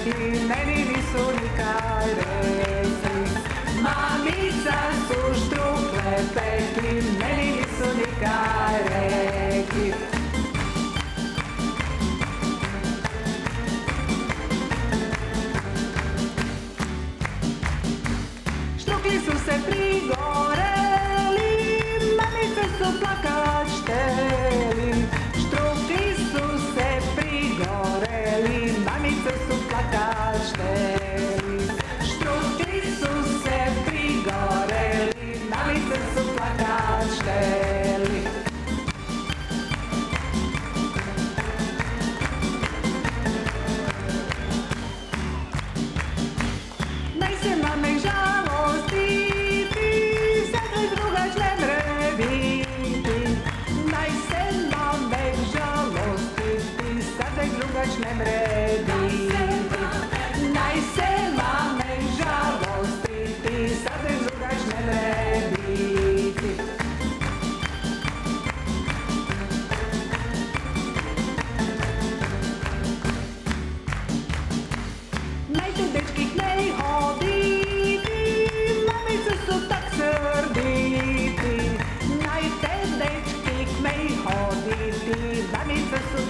i meni nisu nikaj rekli. Mamica su štrukle pekli, meni nisu nikaj rekli. Štrukli su se prigoreli, mamice su plakat šteli. Štrukli su se prigoreli, mamice su plakat šteli. Štrukli su se prigoreli, mamice su plakat šteli. Naj se mame žalostiti, sad već drugač ne mre biti. Naj se mame žalostiti, sad već drugač ne mre biti. Naj se mame žalostiti, sad već drugač ne mre biti. Naj te dečki k nej hoditi, mamice su tak srditi. Naj te dečki k nej hoditi, mamice su